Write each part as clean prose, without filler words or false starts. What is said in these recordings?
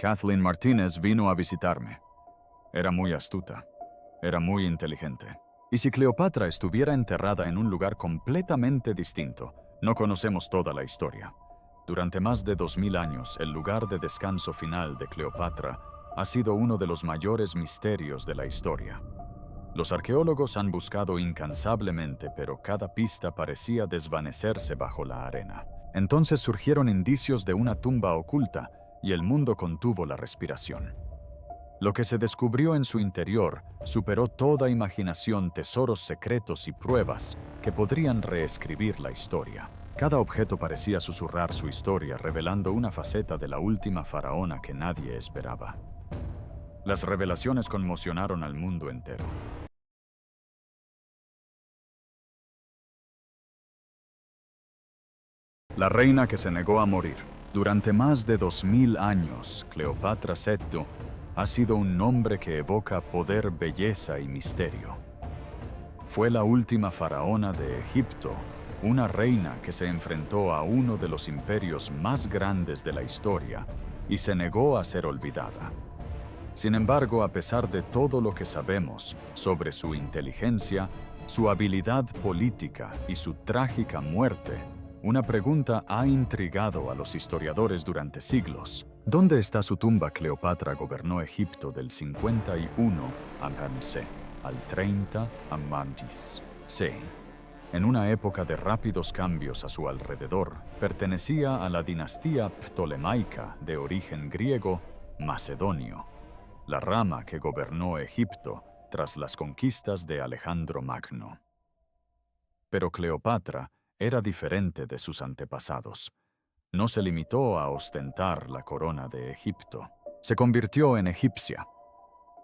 Kathleen Martínez vino a visitarme. Era muy astuta. Era muy inteligente. Y si Cleopatra estuviera enterrada en un lugar completamente distinto, no conocemos toda la historia. Durante más de 2000 años, el lugar de descanso final de Cleopatra ha sido uno de los mayores misterios de la historia. Los arqueólogos han buscado incansablemente, pero cada pista parecía desvanecerse bajo la arena. Entonces surgieron indicios de una tumba oculta y el mundo contuvo la respiración. Lo que se descubrió en su interior superó toda imaginación, tesoros secretos y pruebas que podrían reescribir la historia. Cada objeto parecía susurrar su historia, revelando una faceta de la última faraona que nadie esperaba. Las revelaciones conmocionaron al mundo entero. La reina que se negó a morir. Durante más de 2000 años, Cleopatra VII ha sido un nombre que evoca poder, belleza y misterio. Fue la última faraona de Egipto, una reina que se enfrentó a uno de los imperios más grandes de la historia y se negó a ser olvidada. Sin embargo, a pesar de todo lo que sabemos sobre su inteligencia, su habilidad política y su trágica muerte, una pregunta ha intrigado a los historiadores durante siglos. ¿Dónde está su tumba? Cleopatra gobernó Egipto del 51 a.C. al 30 a.C. En una época de rápidos cambios a su alrededor, pertenecía a la dinastía ptolemaica de origen griego macedonio, la rama que gobernó Egipto tras las conquistas de Alejandro Magno. Pero Cleopatra era diferente de sus antepasados. No se limitó a ostentar la corona de Egipto. Se convirtió en egipcia.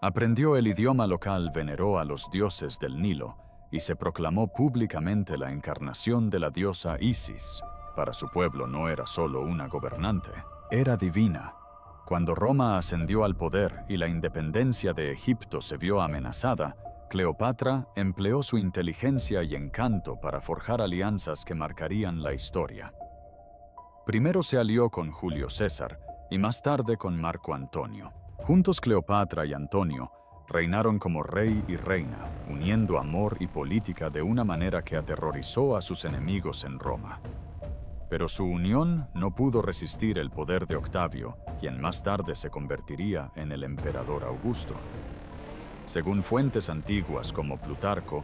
Aprendió el idioma local, veneró a los dioses del Nilo y se proclamó públicamente la encarnación de la diosa Isis. Para su pueblo no era solo una gobernante, era divina. Cuando Roma ascendió al poder y la independencia de Egipto se vio amenazada, Cleopatra empleó su inteligencia y encanto para forjar alianzas que marcarían la historia. Primero se alió con Julio César y más tarde con Marco Antonio. Juntos Cleopatra y Antonio reinaron como rey y reina, uniendo amor y política de una manera que aterrorizó a sus enemigos en Roma. Pero su unión no pudo resistir el poder de Octavio, quien más tarde se convertiría en el emperador Augusto. Según fuentes antiguas como Plutarco,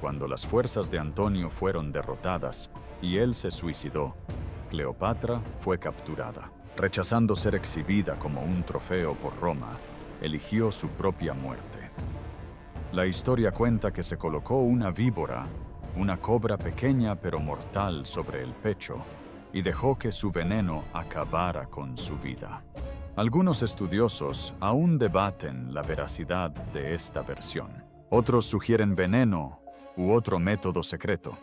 cuando las fuerzas de Antonio fueron derrotadas y él se suicidó, Cleopatra fue capturada. Rechazando ser exhibida como un trofeo por Roma, eligió su propia muerte. La historia cuenta que se colocó una víbora, una cobra pequeña pero mortal, sobre el pecho y dejó que su veneno acabara con su vida. Algunos estudiosos aún debaten la veracidad de esta versión. Otros sugieren veneno u otro método secreto.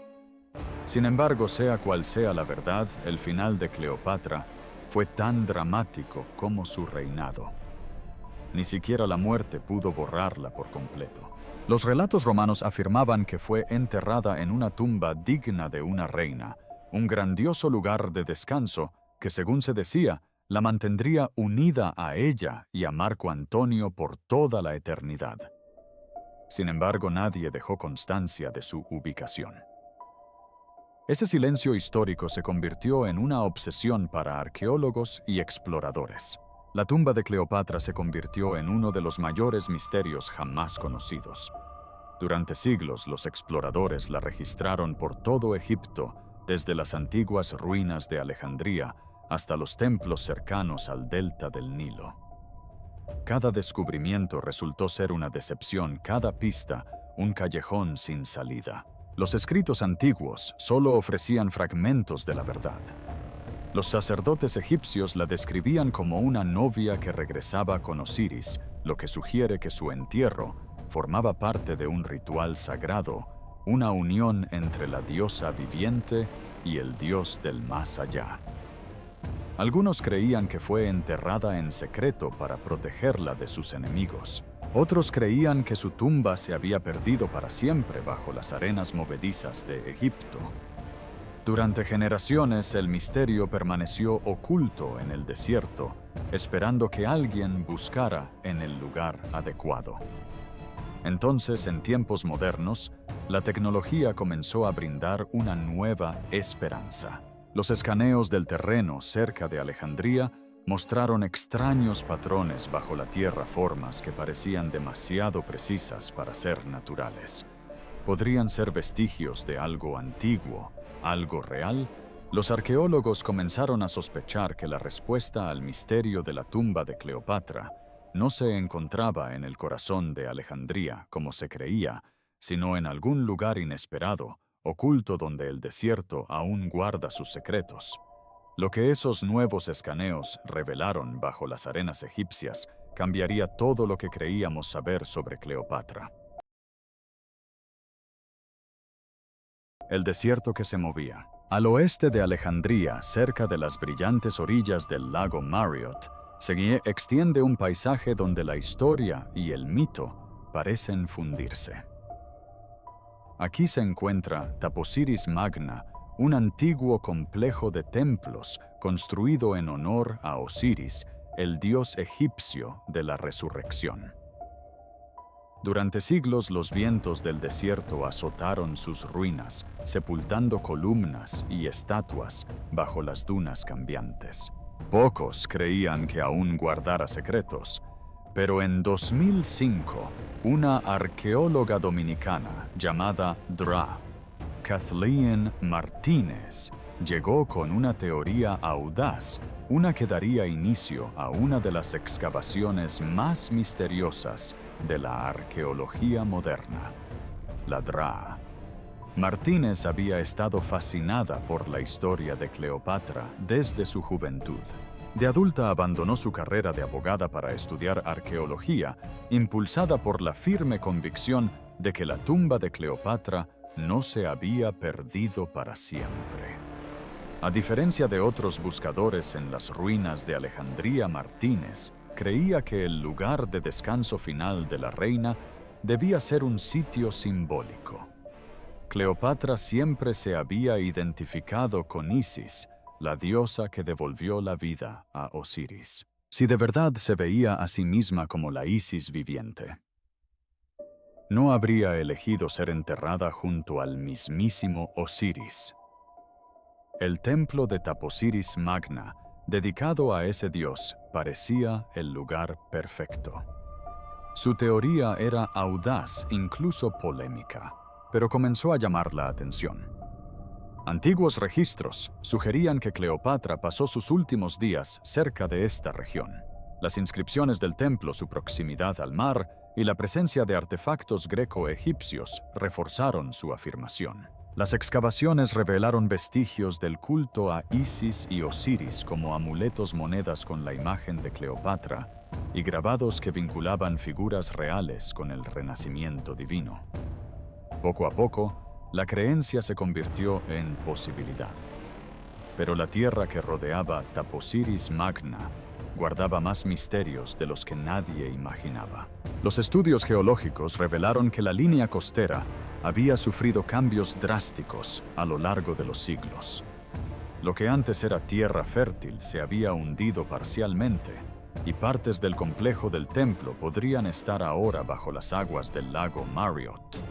Sin embargo, sea cual sea la verdad, el final de Cleopatra fue tan dramático como su reinado. Ni siquiera la muerte pudo borrarla por completo. Los relatos romanos afirmaban que fue enterrada en una tumba digna de una reina, un grandioso lugar de descanso que, según se decía, la mantendría unida a ella y a Marco Antonio por toda la eternidad. Sin embargo, nadie dejó constancia de su ubicación. Ese silencio histórico se convirtió en una obsesión para arqueólogos y exploradores. La tumba de Cleopatra se convirtió en uno de los mayores misterios jamás conocidos. Durante siglos, los exploradores la registraron por todo Egipto, desde las antiguas ruinas de Alejandría hasta los templos cercanos al delta del Nilo. Cada descubrimiento resultó ser una decepción, cada pista un callejón sin salida. Los escritos antiguos solo ofrecían fragmentos de la verdad. Los sacerdotes egipcios la describían como una novia que regresaba con Osiris, lo que sugiere que su entierro formaba parte de un ritual sagrado, una unión entre la diosa viviente y el dios del más allá. Algunos creían que fue enterrada en secreto para protegerla de sus enemigos. Otros creían que su tumba se había perdido para siempre bajo las arenas movedizas de Egipto. Durante generaciones el misterio permaneció oculto en el desierto, esperando que alguien buscara en el lugar adecuado. Entonces, en tiempos modernos, la tecnología comenzó a brindar una nueva esperanza. Los escaneos del terreno cerca de Alejandría mostraron extraños patrones bajo la tierra, formas que parecían demasiado precisas para ser naturales. ¿Podrían ser vestigios de algo antiguo, algo real? Los arqueólogos comenzaron a sospechar que la respuesta al misterio de la tumba de Cleopatra no se encontraba en el corazón de Alejandría, como se creía, sino en algún lugar inesperado, oculto donde el desierto aún guarda sus secretos. Lo que esos nuevos escaneos revelaron bajo las arenas egipcias cambiaría todo lo que creíamos saber sobre Cleopatra. El desierto que se movía. Al oeste de Alejandría, cerca de las brillantes orillas del lago Mariot, se extiende un paisaje donde la historia y el mito parecen fundirse. Aquí se encuentra Taposiris Magna, un antiguo complejo de templos construido en honor a Osiris, el dios egipcio de la resurrección. Durante siglos los vientos del desierto azotaron sus ruinas, sepultando columnas y estatuas bajo las dunas cambiantes. Pocos creían que aún guardara secretos, pero en 2005, una arqueóloga dominicana llamada Dra. Kathleen Martínez llegó con una teoría audaz, una que daría inicio a una de las excavaciones más misteriosas de la arqueología moderna. La Dra. Martínez había estado fascinada por la historia de Cleopatra desde su juventud. De adulta abandonó su carrera de abogada para estudiar arqueología, impulsada por la firme convicción de que la tumba de Cleopatra no se había perdido para siempre. A diferencia de otros buscadores en las ruinas de Alejandría, Martínez creía que el lugar de descanso final de la reina debía ser un sitio simbólico. Cleopatra siempre se había identificado con Isis, la diosa que devolvió la vida a Osiris. Si de verdad se veía a sí misma como la Isis viviente, no habría elegido ser enterrada junto al mismísimo Osiris. El templo de Taposiris Magna, dedicado a ese dios, parecía el lugar perfecto. Su teoría era audaz, incluso polémica, pero comenzó a llamar la atención. Antiguos registros sugerían que Cleopatra pasó sus últimos días cerca de esta región. Las inscripciones del templo, su proximidad al mar y la presencia de artefactos greco-egipcios reforzaron su afirmación. Las excavaciones revelaron vestigios del culto a Isis y Osiris como amuletos, monedas con la imagen de Cleopatra y grabados que vinculaban figuras reales con el renacimiento divino. Poco a poco, la creencia se convirtió en posibilidad. Pero la tierra que rodeaba Taposiris Magna guardaba más misterios de los que nadie imaginaba. Los estudios geológicos revelaron que la línea costera había sufrido cambios drásticos a lo largo de los siglos. Lo que antes era tierra fértil se había hundido parcialmente, y partes del complejo del templo podrían estar ahora bajo las aguas del lago Mariot.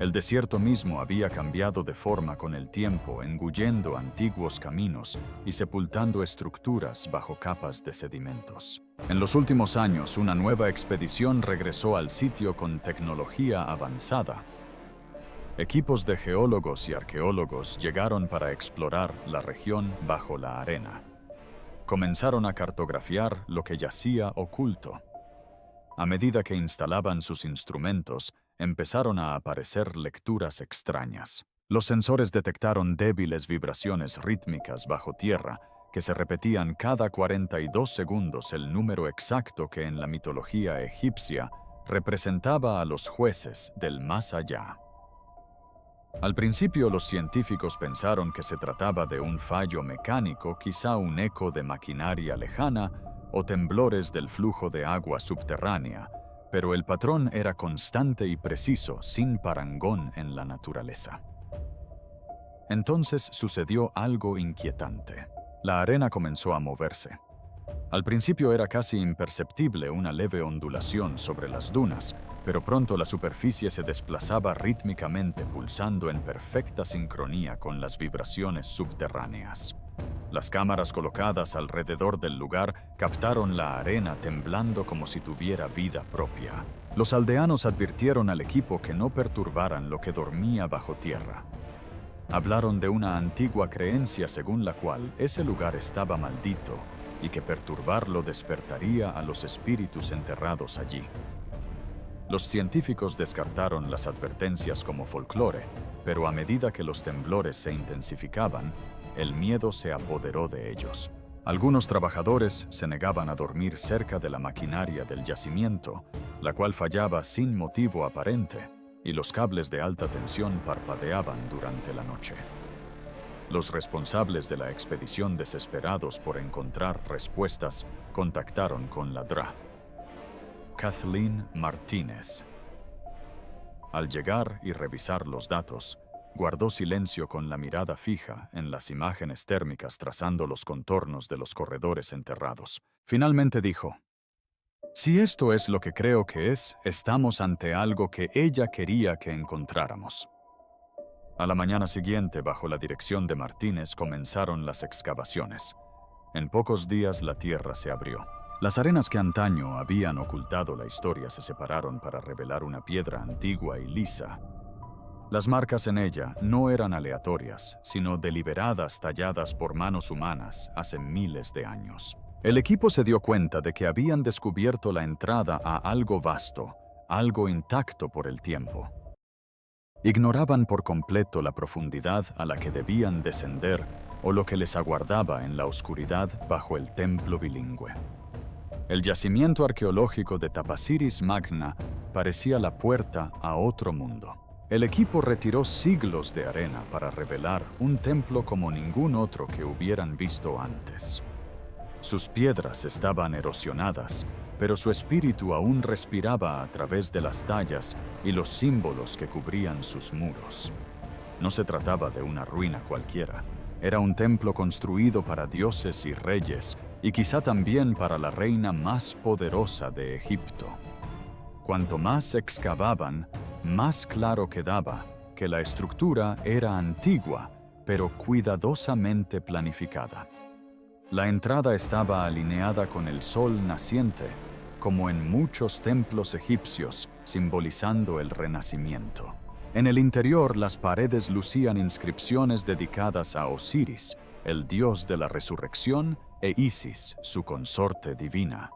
El desierto mismo había cambiado de forma con el tiempo, engullendo antiguos caminos y sepultando estructuras bajo capas de sedimentos. En los últimos años, una nueva expedición regresó al sitio con tecnología avanzada. Equipos de geólogos y arqueólogos llegaron para explorar la región bajo la arena. Comenzaron a cartografiar lo que yacía oculto. A medida que instalaban sus instrumentos, empezaron a aparecer lecturas extrañas. Los sensores detectaron débiles vibraciones rítmicas bajo tierra que se repetían cada 42 segundos, el número exacto que en la mitología egipcia representaba a los jueces del más allá. Al principio los científicos pensaron que se trataba de un fallo mecánico, quizá un eco de maquinaria lejana o temblores del flujo de agua subterránea, pero el patrón era constante y preciso, sin parangón en la naturaleza. Entonces sucedió algo inquietante. La arena comenzó a moverse. Al principio era casi imperceptible una leve ondulación sobre las dunas, pero pronto la superficie se desplazaba rítmicamente, pulsando en perfecta sincronía con las vibraciones subterráneas. Las cámaras colocadas alrededor del lugar captaron la arena temblando como si tuviera vida propia. Los aldeanos advirtieron al equipo que no perturbaran lo que dormía bajo tierra. Hablaron de una antigua creencia según la cual ese lugar estaba maldito y que perturbarlo despertaría a los espíritus enterrados allí. Los científicos descartaron las advertencias como folclore, pero a medida que los temblores se intensificaban, el miedo se apoderó de ellos. Algunos trabajadores se negaban a dormir cerca de la maquinaria del yacimiento, la cual fallaba sin motivo aparente, y los cables de alta tensión parpadeaban durante la noche. Los responsables de la expedición, desesperados por encontrar respuestas, contactaron con la DRA. Kathleen Martínez. Al llegar y revisar los datos, guardó silencio con la mirada fija en las imágenes térmicas trazando los contornos de los corredores enterrados. Finalmente dijo: «Si esto es lo que creo que es, estamos ante algo que ella quería que encontráramos». A la mañana siguiente, bajo la dirección de Martínez, comenzaron las excavaciones. En pocos días la tierra se abrió. Las arenas que antaño habían ocultado la historia se separaron para revelar una piedra antigua y lisa. Las marcas en ella no eran aleatorias, sino deliberadas, talladas por manos humanas hace miles de años. El equipo se dio cuenta de que habían descubierto la entrada a algo vasto, algo intacto por el tiempo. Ignoraban por completo la profundidad a la que debían descender o lo que les aguardaba en la oscuridad bajo el templo bilingüe. El yacimiento arqueológico de Tapaciris Magna parecía la puerta a otro mundo. El equipo retiró siglos de arena para revelar un templo como ningún otro que hubieran visto antes. Sus piedras estaban erosionadas, pero su espíritu aún respiraba a través de las tallas y los símbolos que cubrían sus muros. No se trataba de una ruina cualquiera. Era un templo construido para dioses y reyes, y quizá también para la reina más poderosa de Egipto. Cuanto más excavaban, más claro quedaba que la estructura era antigua, pero cuidadosamente planificada. La entrada estaba alineada con el sol naciente, como en muchos templos egipcios, simbolizando el renacimiento. En el interior, las paredes lucían inscripciones dedicadas a Osiris, el dios de la resurrección, e Isis, su consorte divina.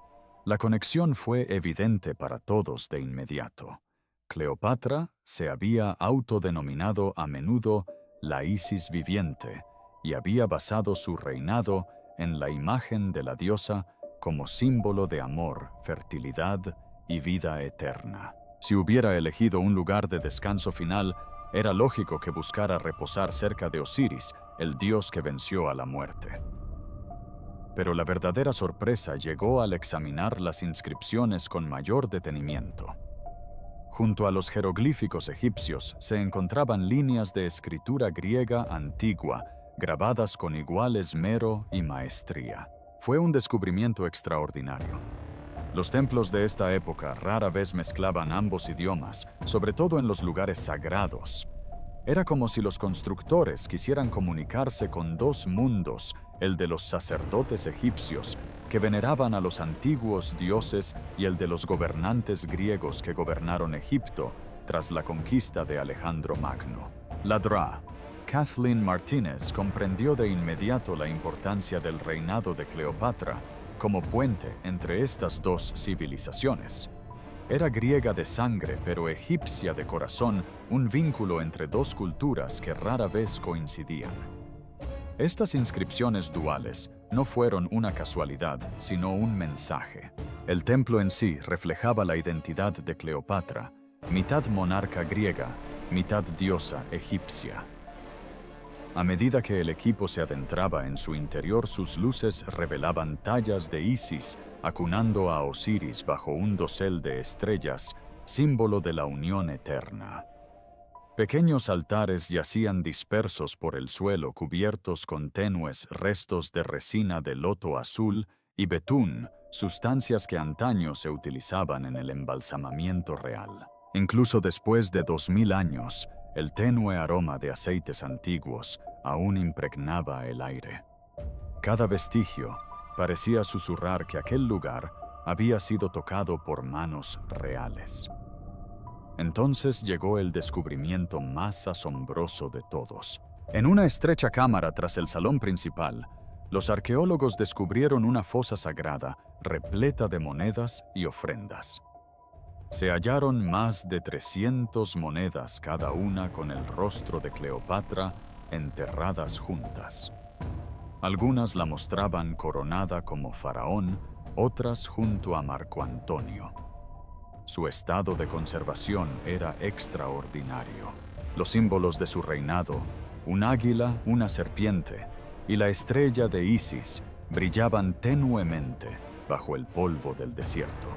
La conexión fue evidente para todos de inmediato. Cleopatra se había autodenominado a menudo la Isis viviente y había basado su reinado en la imagen de la diosa como símbolo de amor, fertilidad y vida eterna. Si hubiera elegido un lugar de descanso final, era lógico que buscara reposar cerca de Osiris, el dios que venció a la muerte. Pero la verdadera sorpresa llegó al examinar las inscripciones con mayor detenimiento. Junto a los jeroglíficos egipcios se encontraban líneas de escritura griega antigua, grabadas con igual esmero y maestría. Fue un descubrimiento extraordinario. Los templos de esta época rara vez mezclaban ambos idiomas, sobre todo en los lugares sagrados. Era como si los constructores quisieran comunicarse con dos mundos, el de los sacerdotes egipcios, que veneraban a los antiguos dioses, y el de los gobernantes griegos que gobernaron Egipto tras la conquista de Alejandro Magno. La DRA, Kathleen Martínez, comprendió de inmediato la importancia del reinado de Cleopatra como puente entre estas dos civilizaciones. Era griega de sangre, pero egipcia de corazón, un vínculo entre dos culturas que rara vez coincidían. Estas inscripciones duales no fueron una casualidad, sino un mensaje. El templo en sí reflejaba la identidad de Cleopatra, mitad monarca griega, mitad diosa egipcia. A medida que el equipo se adentraba en su interior, sus luces revelaban tallas de Isis acunando a Osiris bajo un dosel de estrellas, símbolo de la unión eterna. Pequeños altares yacían dispersos por el suelo cubiertos con tenues restos de resina de loto azul y betún, sustancias que antaño se utilizaban en el embalsamamiento real. Incluso después de 2000 años, el tenue aroma de aceites antiguos aún impregnaba el aire. Cada vestigio parecía susurrar que aquel lugar había sido tocado por manos reales. Entonces llegó el descubrimiento más asombroso de todos. En una estrecha cámara tras el salón principal, los arqueólogos descubrieron una fosa sagrada repleta de monedas y ofrendas. Se hallaron más de 300 monedas, cada una con el rostro de Cleopatra enterradas juntas. Algunas la mostraban coronada como faraón, otras junto a Marco Antonio. Su estado de conservación era extraordinario. Los símbolos de su reinado, un águila, una serpiente y la estrella de Isis, brillaban tenuemente bajo el polvo del desierto.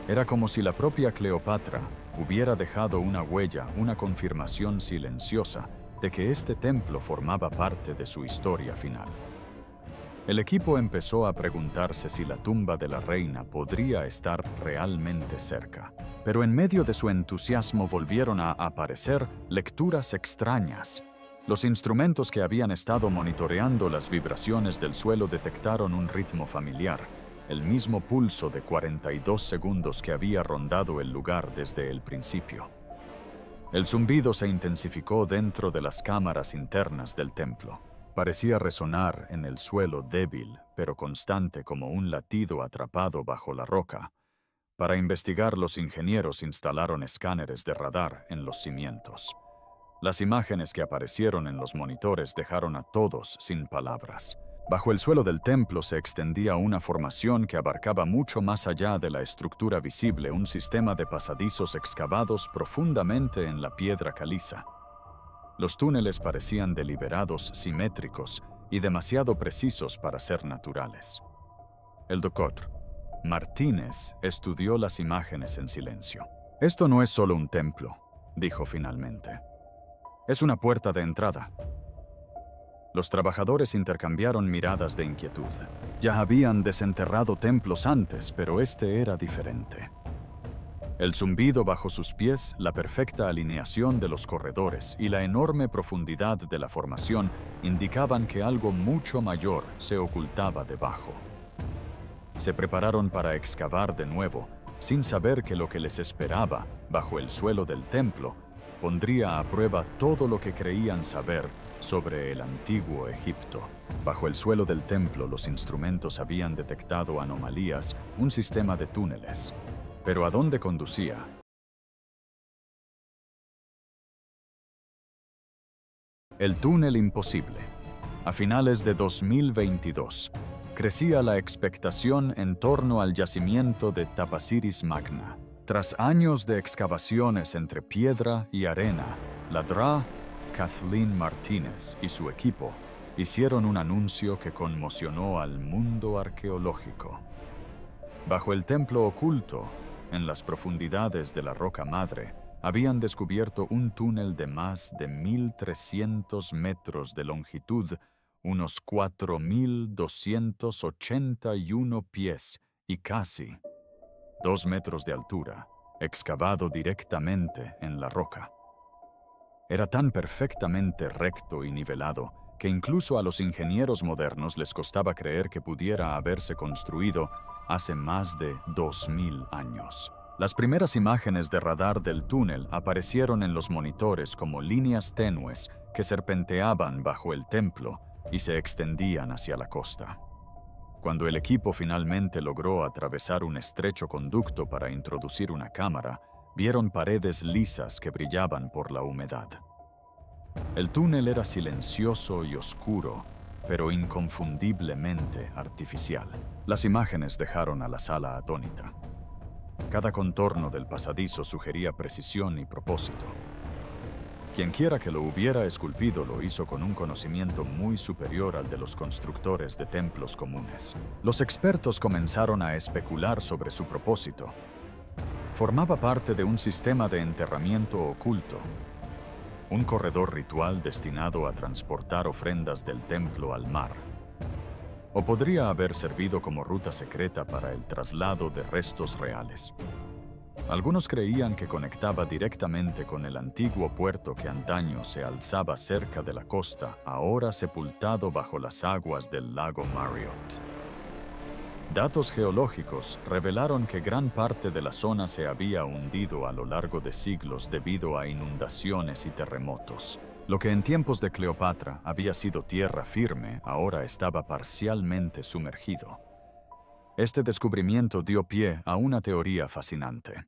Era como si la propia Cleopatra hubiera dejado una huella, una confirmación silenciosa de que este templo formaba parte de su historia final. El equipo empezó a preguntarse si la tumba de la reina podría estar realmente cerca. Pero en medio de su entusiasmo volvieron a aparecer lecturas extrañas. Los instrumentos que habían estado monitoreando las vibraciones del suelo detectaron un ritmo familiar, el mismo pulso de 42 segundos que había rondado el lugar desde el principio. El zumbido se intensificó dentro de las cámaras internas del templo. Parecía resonar en el suelo débil, pero constante como un latido atrapado bajo la roca. Para investigar, los ingenieros instalaron escáneres de radar en los cimientos. Las imágenes que aparecieron en los monitores dejaron a todos sin palabras. Bajo el suelo del templo se extendía una formación que abarcaba mucho más allá de la estructura visible, un sistema de pasadizos excavados profundamente en la piedra caliza. Los túneles parecían deliberados, simétricos y demasiado precisos para ser naturales. El doctor Martínez estudió las imágenes en silencio. «Esto no es solo un templo», dijo finalmente. «Es una puerta de entrada». Los trabajadores intercambiaron miradas de inquietud. Ya habían desenterrado templos antes, pero este era diferente. El zumbido bajo sus pies, la perfecta alineación de los corredores y la enorme profundidad de la formación indicaban que algo mucho mayor se ocultaba debajo. Se prepararon para excavar de nuevo, sin saber que lo que les esperaba bajo el suelo del templo pondría a prueba todo lo que creían saber sobre el antiguo Egipto. Bajo el suelo del templo, los instrumentos habían detectado anomalías, un sistema de túneles. ¿Pero a dónde conducía? El túnel imposible. A finales de 2022, crecía la expectación en torno al yacimiento de Tapaciris Magna. Tras años de excavaciones entre piedra y arena, la Dra. Kathleen Martínez y su equipo hicieron un anuncio que conmocionó al mundo arqueológico. Bajo el templo oculto, en las profundidades de la roca madre, habían descubierto un túnel de más de 1.300 metros de longitud, unos 4.281 pies y casi 2 metros de altura, excavado directamente en la roca. Era tan perfectamente recto y nivelado que incluso a los ingenieros modernos les costaba creer que pudiera haberse construido hace más de 2000 años. Las primeras imágenes de radar del túnel aparecieron en los monitores como líneas tenues que serpenteaban bajo el templo y se extendían hacia la costa. Cuando el equipo finalmente logró atravesar un estrecho conducto para introducir una cámara, vieron paredes lisas que brillaban por la humedad. El túnel era silencioso y oscuro, pero inconfundiblemente artificial. Las imágenes dejaron a la sala atónita. Cada contorno del pasadizo sugería precisión y propósito. Quienquiera que lo hubiera esculpido lo hizo con un conocimiento muy superior al de los constructores de templos comunes. Los expertos comenzaron a especular sobre su propósito. Formaba parte de un sistema de enterramiento oculto, un corredor ritual destinado a transportar ofrendas del templo al mar. O podría haber servido como ruta secreta para el traslado de restos reales. Algunos creían que conectaba directamente con el antiguo puerto que antaño se alzaba cerca de la costa, ahora sepultado bajo las aguas del lago Marriott. Datos geológicos revelaron que gran parte de la zona se había hundido a lo largo de siglos debido a inundaciones y terremotos. Lo que en tiempos de Cleopatra había sido tierra firme, ahora estaba parcialmente sumergido. Este descubrimiento dio pie a una teoría fascinante.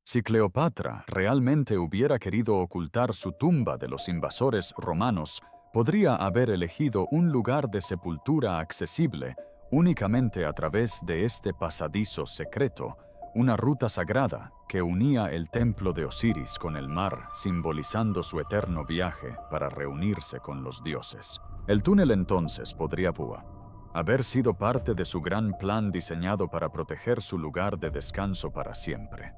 Si Cleopatra realmente hubiera querido ocultar su tumba de los invasores romanos, podría haber elegido un lugar de sepultura accesible únicamente a través de este pasadizo secreto, una ruta sagrada que unía el templo de Osiris con el mar, simbolizando su eterno viaje para reunirse con los dioses. El túnel entonces podría haber sido parte de su gran plan diseñado para proteger su lugar de descanso para siempre.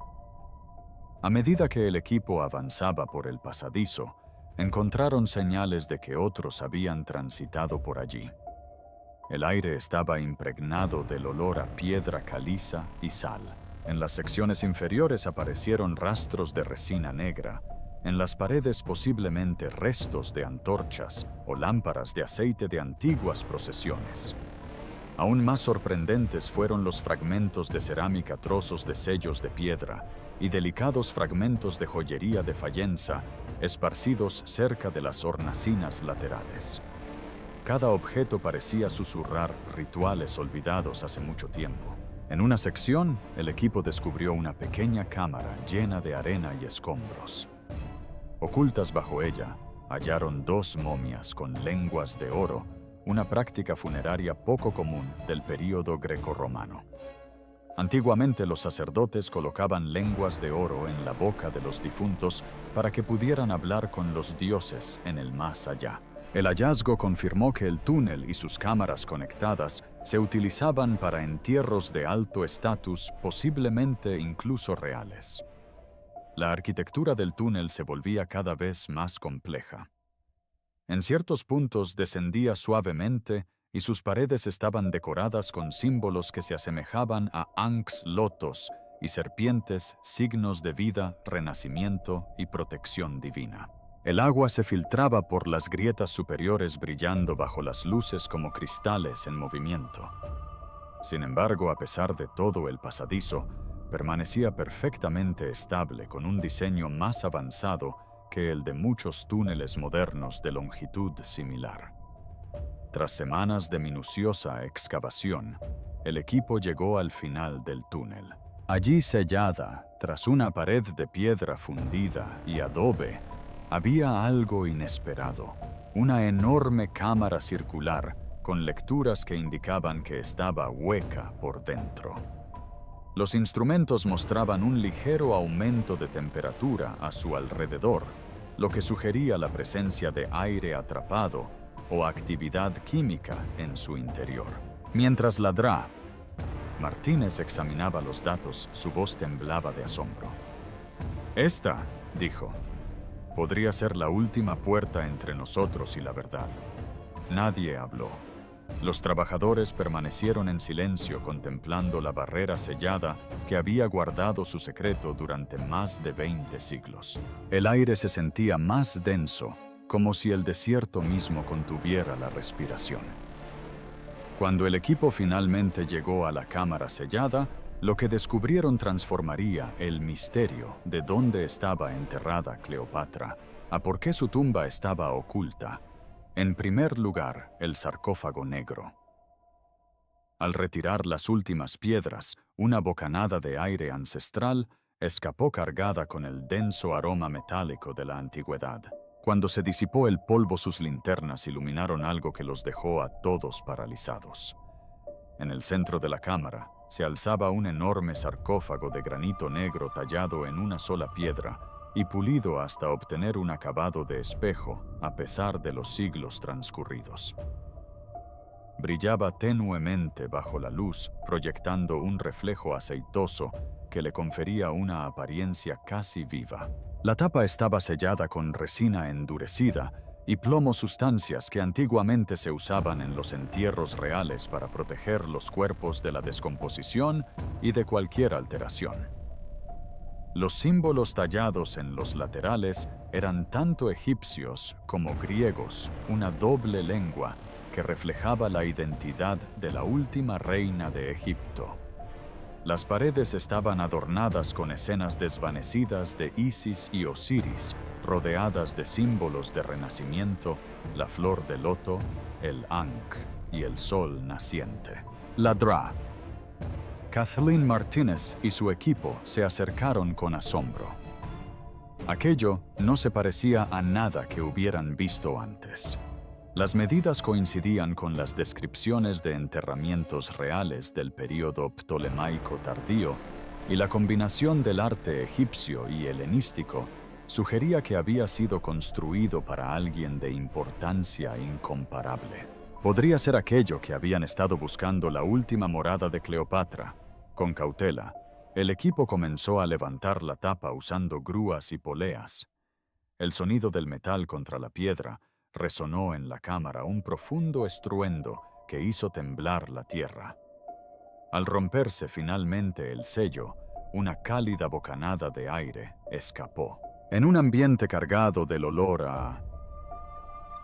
A medida que el equipo avanzaba por el pasadizo, encontraron señales de que otros habían transitado por allí. El aire estaba impregnado del olor a piedra caliza y sal. En las secciones inferiores aparecieron rastros de resina negra. En las paredes posiblemente restos de antorchas o lámparas de aceite de antiguas procesiones. Aún más sorprendentes fueron los fragmentos de cerámica, trozos de sellos de piedra y delicados fragmentos de joyería de fayenza esparcidos cerca de las hornacinas laterales. Cada objeto parecía susurrar rituales olvidados hace mucho tiempo. En una sección, el equipo descubrió una pequeña cámara llena de arena y escombros. Ocultas bajo ella, hallaron 2 momias con lenguas de oro, una práctica funeraria poco común del período grecorromano. Antiguamente los sacerdotes colocaban lenguas de oro en la boca de los difuntos para que pudieran hablar con los dioses en el más allá. El hallazgo confirmó que el túnel y sus cámaras conectadas se utilizaban para entierros de alto estatus, posiblemente incluso reales. La arquitectura del túnel se volvía cada vez más compleja. En ciertos puntos descendía suavemente y sus paredes estaban decoradas con símbolos que se asemejaban a ankhs, lotos y serpientes, signos de vida, renacimiento y protección divina. El agua se filtraba por las grietas superiores brillando bajo las luces como cristales en movimiento. Sin embargo, a pesar de todo, el pasadizo permanecía perfectamente estable con un diseño más avanzado que el de muchos túneles modernos de longitud similar. Tras semanas de minuciosa excavación, el equipo llegó al final del túnel. Allí sellada, tras una pared de piedra fundida y adobe, había algo inesperado, una enorme cámara circular con lecturas que indicaban que estaba hueca por dentro. Los instrumentos mostraban un ligero aumento de temperatura a su alrededor, lo que sugería la presencia de aire atrapado o actividad química en su interior. Mientras Martínez examinaba los datos, su voz temblaba de asombro. «Esta», dijo, «podría ser la última puerta entre nosotros y la verdad». Nadie habló. Los trabajadores permanecieron en silencio contemplando la barrera sellada que había guardado su secreto durante más de 20 siglos. El aire se sentía más denso, como si el desierto mismo contuviera la respiración. Cuando el equipo finalmente llegó a la cámara sellada, lo que descubrieron transformaría el misterio de dónde estaba enterrada Cleopatra, a por qué su tumba estaba oculta. En primer lugar, el sarcófago negro. Al retirar las últimas piedras, una bocanada de aire ancestral escapó cargada con el denso aroma metálico de la antigüedad. Cuando se disipó el polvo, sus linternas iluminaron algo que los dejó a todos paralizados. En el centro de la cámara se alzaba un enorme sarcófago de granito negro tallado en una sola piedra y pulido hasta obtener un acabado de espejo a pesar de los siglos transcurridos. Brillaba tenuemente bajo la luz, proyectando un reflejo aceitoso que le confería una apariencia casi viva. La tapa estaba sellada con resina endurecida y plomo, sustancias que antiguamente se usaban en los entierros reales para proteger los cuerpos de la descomposición y de cualquier alteración. Los símbolos tallados en los laterales eran tanto egipcios como griegos, una doble lengua que reflejaba la identidad de la última reina de Egipto. Las paredes estaban adornadas con escenas desvanecidas de Isis y Osiris, rodeadas de símbolos de renacimiento, la flor de loto, el Ankh y el sol naciente. La Dra. Kathleen Martínez y su equipo se acercaron con asombro. Aquello no se parecía a nada que hubieran visto antes. Las medidas coincidían con las descripciones de enterramientos reales del período ptolemaico tardío, y la combinación del arte egipcio y helenístico sugería que había sido construido para alguien de importancia incomparable. Podría ser aquello que habían estado buscando, la última morada de Cleopatra. Con cautela, el equipo comenzó a levantar la tapa usando grúas y poleas. El sonido del metal contra la piedra resonó en la cámara, un profundo estruendo que hizo temblar la tierra. Al romperse finalmente el sello, una cálida bocanada de aire escapó. En un ambiente cargado del olor a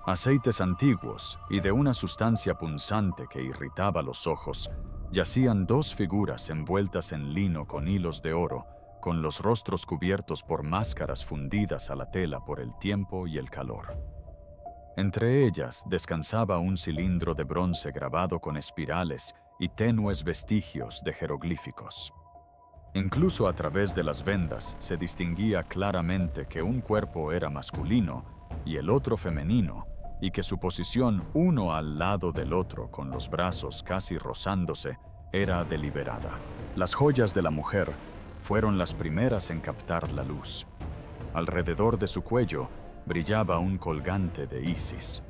aceites antiguos y de una sustancia punzante que irritaba los ojos, yacían dos figuras envueltas en lino con hilos de oro, con los rostros cubiertos por máscaras fundidas a la tela por el tiempo y el calor. Entre ellas descansaba un cilindro de bronce grabado con espirales y tenues vestigios de jeroglíficos. Incluso a través de las vendas se distinguía claramente que un cuerpo era masculino y el otro femenino, y que su posición uno al lado del otro, con los brazos casi rozándose, era deliberada. Las joyas de la mujer fueron las primeras en captar la luz. Alrededor de su cuello brillaba un colgante de Isis.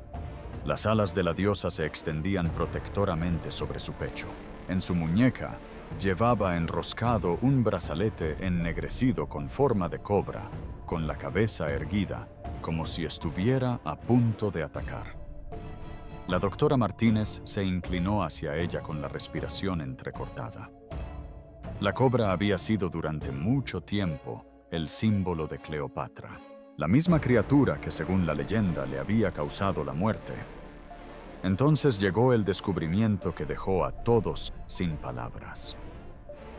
Las alas de la diosa se extendían protectoramente sobre su pecho. En su muñeca llevaba enroscado un brazalete ennegrecido con forma de cobra, con la cabeza erguida, como si estuviera a punto de atacar. La doctora Martínez se inclinó hacia ella con la respiración entrecortada. La cobra había sido durante mucho tiempo el símbolo de Cleopatra, la misma criatura que, según la leyenda, le había causado la muerte. Entonces llegó el descubrimiento que dejó a todos sin palabras.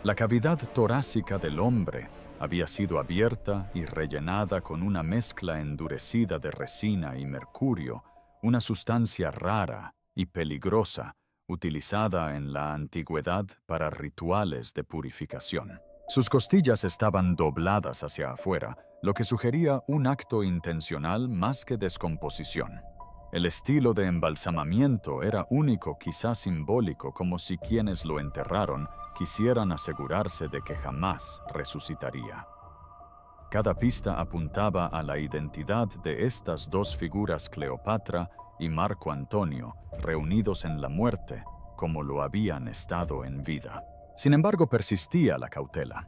La cavidad torácica del hombre había sido abierta y rellenada con una mezcla endurecida de resina y mercurio, una sustancia rara y peligrosa, utilizada en la antigüedad para rituales de purificación. Sus costillas estaban dobladas hacia afuera, lo que sugería un acto intencional más que descomposición. El estilo de embalsamamiento era único, quizás simbólico, como si quienes lo enterraron quisieran asegurarse de que jamás resucitaría. Cada pista apuntaba a la identidad de estas dos figuras, Cleopatra y Marco Antonio, reunidos en la muerte, como lo habían estado en vida. Sin embargo, persistía la cautela.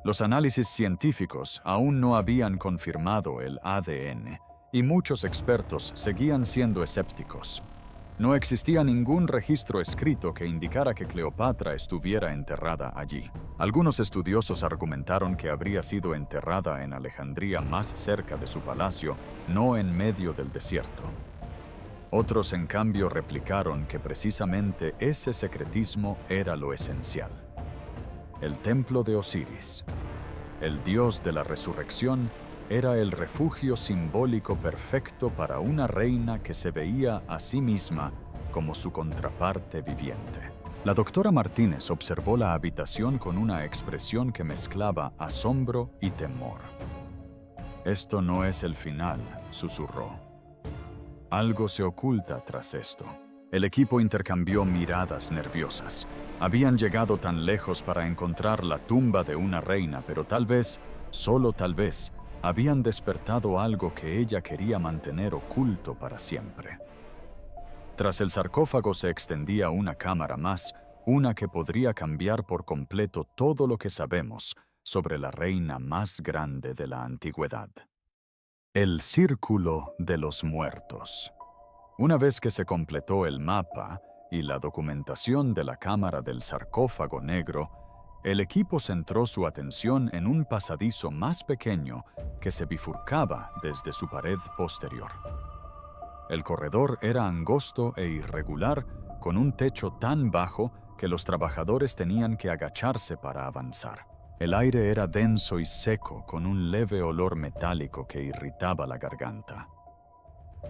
Los análisis científicos aún no habían confirmado el ADN, y muchos expertos seguían siendo escépticos. No existía ningún registro escrito que indicara que Cleopatra estuviera enterrada allí. Algunos estudiosos argumentaron que habría sido enterrada en Alejandría, más cerca de su palacio, no en medio del desierto. Otros, en cambio, replicaron que precisamente ese secretismo era lo esencial. El templo de Osiris, el dios de la resurrección, era el refugio simbólico perfecto para una reina que se veía a sí misma como su contraparte viviente. La doctora Martínez observó la habitación con una expresión que mezclaba asombro y temor. «Esto no es el final», susurró. «Algo se oculta tras esto». El equipo intercambió miradas nerviosas. Habían llegado tan lejos para encontrar la tumba de una reina, pero tal vez, solo tal vez, habían despertado algo que ella quería mantener oculto para siempre. Tras el sarcófago se extendía una cámara más, una que podría cambiar por completo todo lo que sabemos sobre la reina más grande de la antigüedad. El Círculo de los Muertos. Una vez que se completó el mapa y la documentación de la cámara del sarcófago negro, el equipo centró su atención en un pasadizo más pequeño que se bifurcaba desde su pared posterior. El corredor era angosto e irregular, con un techo tan bajo que los trabajadores tenían que agacharse para avanzar. El aire era denso y seco, con un leve olor metálico que irritaba la garganta.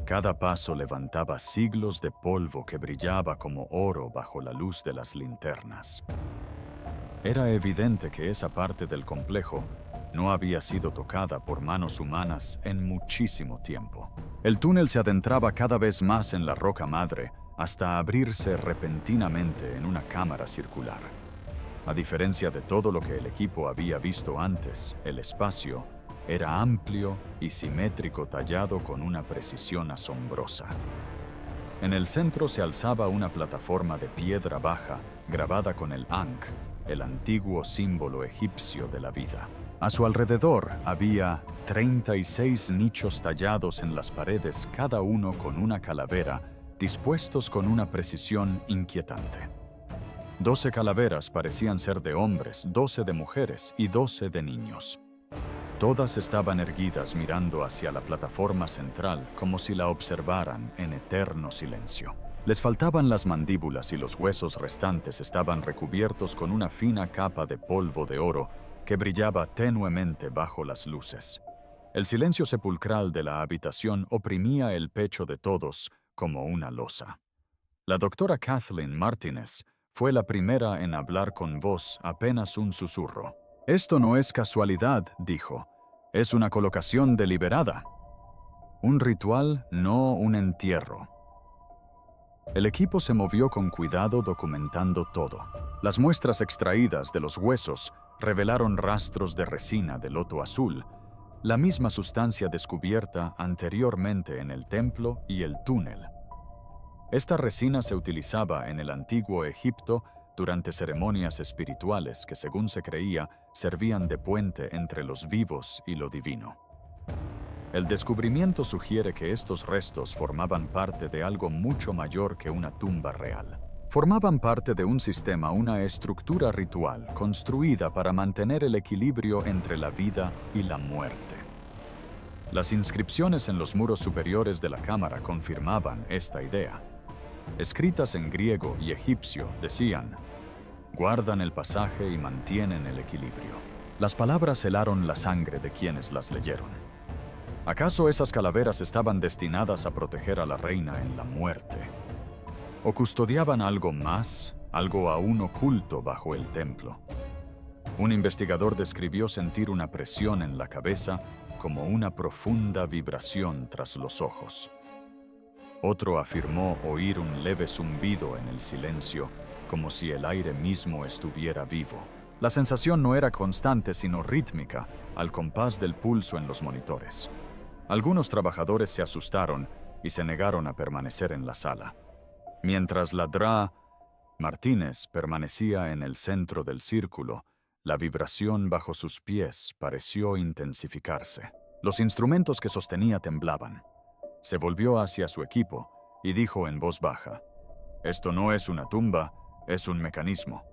Cada paso levantaba siglos de polvo que brillaba como oro bajo la luz de las linternas. Era evidente que esa parte del complejo no había sido tocada por manos humanas en muchísimo tiempo. El túnel se adentraba cada vez más en la roca madre hasta abrirse repentinamente en una cámara circular. A diferencia de todo lo que el equipo había visto antes, el espacio era amplio y simétrico, tallado con una precisión asombrosa. En el centro se alzaba una plataforma de piedra baja grabada con el Ankh, el antiguo símbolo egipcio de la vida. A su alrededor había 36 nichos tallados en las paredes, cada uno con una calavera, dispuestos con una precisión inquietante. 12 calaveras parecían ser de hombres, 12 de mujeres y 12 de niños. Todas estaban erguidas mirando hacia la plataforma central como si la observaran en eterno silencio. Les faltaban las mandíbulas y los huesos restantes estaban recubiertos con una fina capa de polvo de oro que brillaba tenuemente bajo las luces. El silencio sepulcral de la habitación oprimía el pecho de todos como una losa. La doctora Kathleen Martinez fue la primera en hablar con voz apenas un susurro. «Esto no es casualidad», dijo. «Es una colocación deliberada. Un ritual, no un entierro». El equipo se movió con cuidado, documentando todo. Las muestras extraídas de los huesos revelaron rastros de resina de loto azul, la misma sustancia descubierta anteriormente en el templo y el túnel. Esta resina se utilizaba en el antiguo Egipto durante ceremonias espirituales que, según se creía, servían de puente entre los vivos y lo divino. El descubrimiento sugiere que estos restos formaban parte de algo mucho mayor que una tumba real. Formaban parte de un sistema, una estructura ritual construida para mantener el equilibrio entre la vida y la muerte. Las inscripciones en los muros superiores de la cámara confirmaban esta idea. Escritas en griego y egipcio, decían: «Guardan el pasaje y mantienen el equilibrio». Las palabras helaron la sangre de quienes las leyeron. ¿Acaso esas calaveras estaban destinadas a proteger a la reina en la muerte? ¿O custodiaban algo más, algo aún oculto bajo el templo? Un investigador describió sentir una presión en la cabeza, como una profunda vibración tras los ojos. Otro afirmó oír un leve zumbido en el silencio, como si el aire mismo estuviera vivo. La sensación no era constante, sino rítmica, al compás del pulso en los monitores. Algunos trabajadores se asustaron y se negaron a permanecer en la sala. Mientras la Dra. Martínez permanecía en el centro del círculo, la vibración bajo sus pies pareció intensificarse. Los instrumentos que sostenía temblaban. Se volvió hacia su equipo y dijo en voz baja: «Esto no es una tumba, es un mecanismo».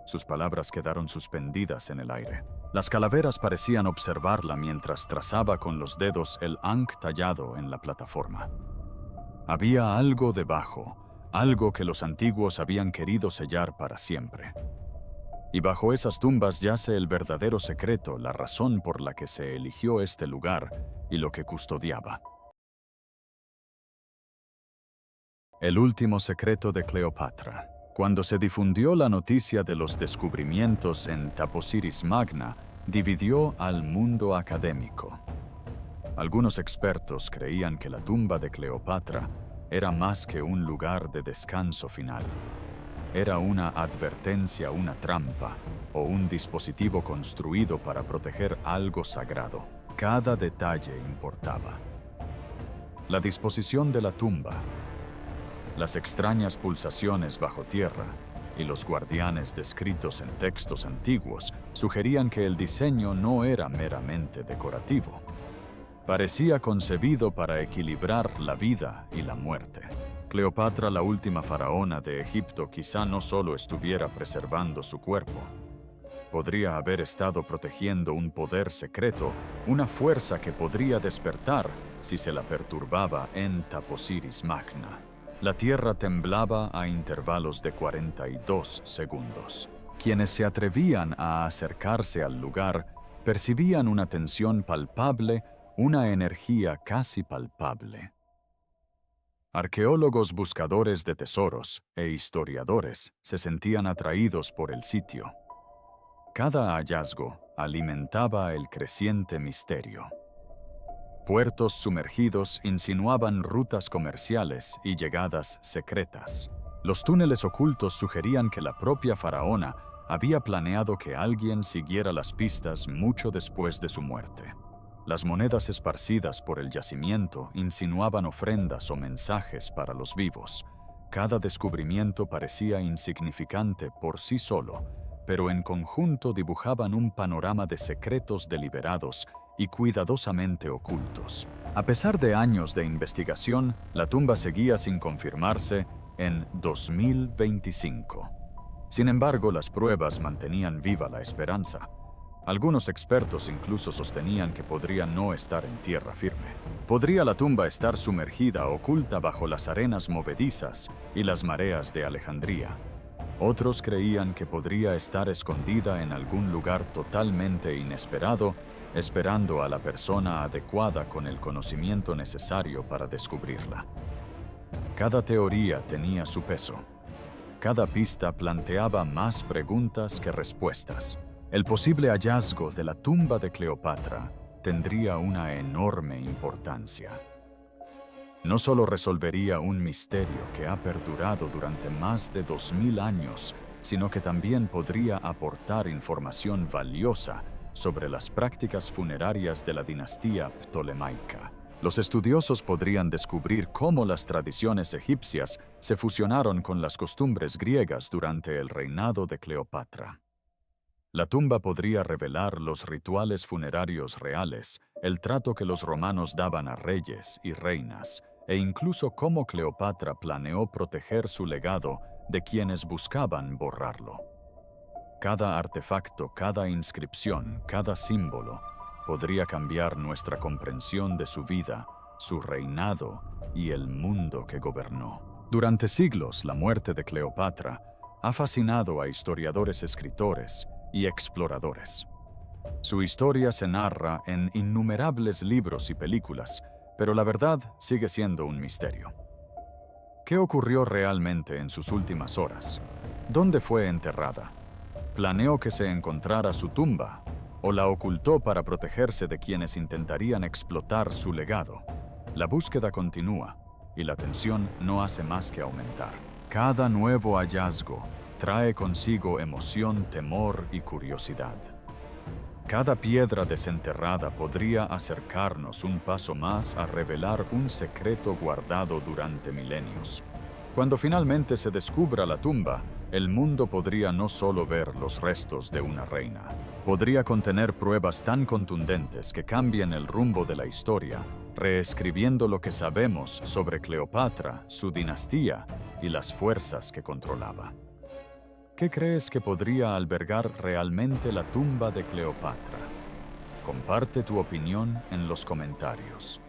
Sus palabras quedaron suspendidas en el aire. Las calaveras parecían observarla mientras trazaba con los dedos el Ankh tallado en la plataforma. Había algo debajo, algo que los antiguos habían querido sellar para siempre. Y bajo esas tumbas yace el verdadero secreto, la razón por la que se eligió este lugar y lo que custodiaba. El último secreto de Cleopatra. Cuando se difundió la noticia de los descubrimientos en Taposiris Magna, dividió al mundo académico. Algunos expertos creían que la tumba de Cleopatra era más que un lugar de descanso final. Era una advertencia, una trampa o un dispositivo construido para proteger algo sagrado. Cada detalle importaba. La disposición de la tumba, las extrañas pulsaciones bajo tierra, y los guardianes descritos en textos antiguos sugerían que el diseño no era meramente decorativo. Parecía concebido para equilibrar la vida y la muerte. Cleopatra, la última faraona de Egipto, quizá no solo estuviera preservando su cuerpo. Podría haber estado protegiendo un poder secreto, una fuerza que podría despertar si se la perturbaba en Taposiris Magna. La tierra temblaba a intervalos de 42 segundos. Quienes se atrevían a acercarse al lugar percibían una tensión palpable, una energía casi palpable. Arqueólogos buscadores de tesoros e historiadores se sentían atraídos por el sitio. Cada hallazgo alimentaba el creciente misterio. Puertos sumergidos insinuaban rutas comerciales y llegadas secretas. Los túneles ocultos sugerían que la propia faraona había planeado que alguien siguiera las pistas mucho después de su muerte. Las monedas esparcidas por el yacimiento insinuaban ofrendas o mensajes para los vivos. Cada descubrimiento parecía insignificante por sí solo, pero en conjunto dibujaban un panorama de secretos deliberados y cuidadosamente ocultos. A pesar de años de investigación, la tumba seguía sin confirmarse en 2025. Sin embargo, las pruebas mantenían viva la esperanza. Algunos expertos incluso sostenían que podría no estar en tierra firme. Podría la tumba estar sumergida, oculta bajo las arenas movedizas y las mareas de Alejandría. Otros creían que podría estar escondida en algún lugar totalmente inesperado, esperando a la persona adecuada con el conocimiento necesario para descubrirla. Cada teoría tenía su peso. Cada pista planteaba más preguntas que respuestas. El posible hallazgo de la tumba de Cleopatra tendría una enorme importancia. No solo resolvería un misterio que ha perdurado durante más de 2000 años, sino que también podría aportar información valiosa sobre las prácticas funerarias de la dinastía ptolemaica. Los estudiosos podrían descubrir cómo las tradiciones egipcias se fusionaron con las costumbres griegas durante el reinado de Cleopatra. La tumba podría revelar los rituales funerarios reales, el trato que los romanos daban a reyes y reinas, e incluso cómo Cleopatra planeó proteger su legado de quienes buscaban borrarlo. Cada artefacto, cada inscripción, cada símbolo podría cambiar nuestra comprensión de su vida, su reinado y el mundo que gobernó. Durante siglos, la muerte de Cleopatra ha fascinado a historiadores, escritores y exploradores. Su historia se narra en innumerables libros y películas, pero la verdad sigue siendo un misterio. ¿Qué ocurrió realmente en sus últimas horas? ¿Dónde fue enterrada? ¿Planeó que se encontrara su tumba o la ocultó para protegerse de quienes intentarían explotar su legado? La búsqueda continúa y la tensión no hace más que aumentar. Cada nuevo hallazgo trae consigo emoción, temor y curiosidad. Cada piedra desenterrada podría acercarnos un paso más a revelar un secreto guardado durante milenios. Cuando finalmente se descubra la tumba, el mundo podría no solo ver los restos de una reina, podría contener pruebas tan contundentes que cambien el rumbo de la historia, reescribiendo lo que sabemos sobre Cleopatra, su dinastía y las fuerzas que controlaba. ¿Qué crees que podría albergar realmente la tumba de Cleopatra? Comparte tu opinión en los comentarios.